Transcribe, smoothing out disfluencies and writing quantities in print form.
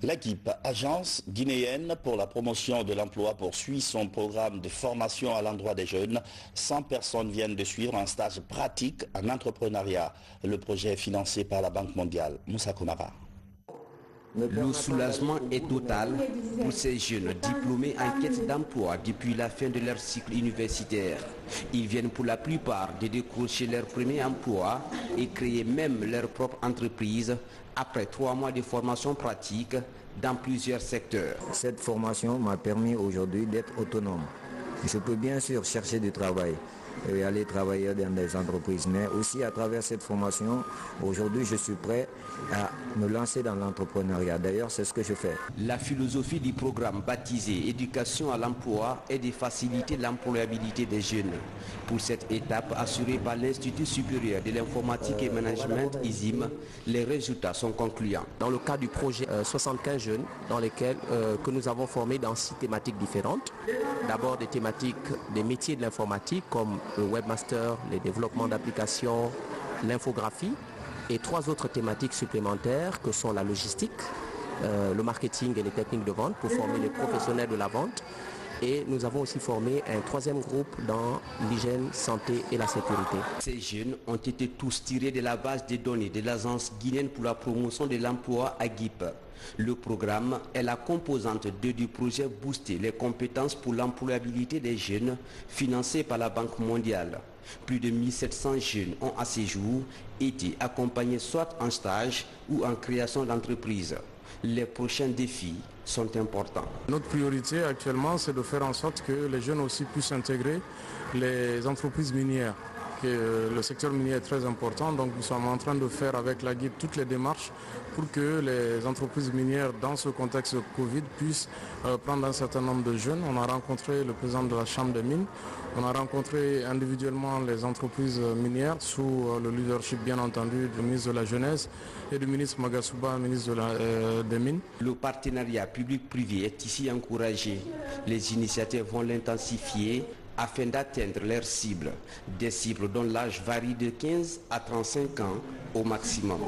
L'AGIP, Agence guinéenne pour la promotion de l'emploi, poursuit son programme de formation à l'endroit des jeunes. 100 personnes viennent de suivre un stage pratique en entrepreneuriat. Le projet est financé par la Banque mondiale. Moussa Koumara. Le soulagement est total pour ces jeunes diplômés en quête d'emploi depuis la fin de leur cycle universitaire. Ils viennent pour la plupart de décrocher leur premier emploi et créer même leur propre entreprise après 3 mois de formation pratique dans plusieurs secteurs. Cette formation m'a permis aujourd'hui d'être autonome. Je peux bien sûr chercher du travail et aller travailler dans des entreprises, mais aussi à travers cette formation, aujourd'hui je suis prêt à me lancer dans l'entrepreneuriat. D'ailleurs, c'est ce que je fais. La philosophie du programme baptisé Éducation à l'emploi est de faciliter l'employabilité des jeunes. Pour cette étape assurée par l'Institut supérieur de l'informatique et management ISIM, les résultats sont concluants. Dans le cadre du projet, 75 jeunes dans lesquels que nous avons formés dans 6 thématiques différentes. D'abord des thématiques des métiers de l'informatique comme le webmaster, les développements d'applications, l'infographie et 3 autres thématiques supplémentaires que sont la logistique, le marketing et les techniques de vente pour former les professionnels de la vente. Et nous avons aussi formé un 3e groupe dans l'hygiène, santé et la sécurité. Ces jeunes ont été tous tirés de la base des données de l'Agence guinéenne pour la promotion de l'emploi AGIP. Le programme est la composante 2 du projet Booster les compétences pour l'employabilité des jeunes financé par la Banque mondiale. Plus de 1700 jeunes ont à ce jour été accompagnés soit en stage ou en création d'entreprise. Les prochains défis sont importants. Notre priorité actuellement, c'est de faire en sorte que les jeunes aussi puissent intégrer les entreprises minières. Le secteur minier est très important, donc nous sommes en train de faire avec la GIP toutes les démarches pour que les entreprises minières dans ce contexte de Covid puissent prendre un certain nombre de jeunes. On a rencontré le président de la Chambre des mines, on a rencontré individuellement les entreprises minières sous le leadership bien entendu du ministre de la Jeunesse et du ministre Magasuba, ministre des Mines. Le partenariat public-privé est ici encouragé. Les initiatives vont l'intensifier afin d'atteindre leurs cibles, des cibles dont l'âge varie de 15 à 35 ans au maximum.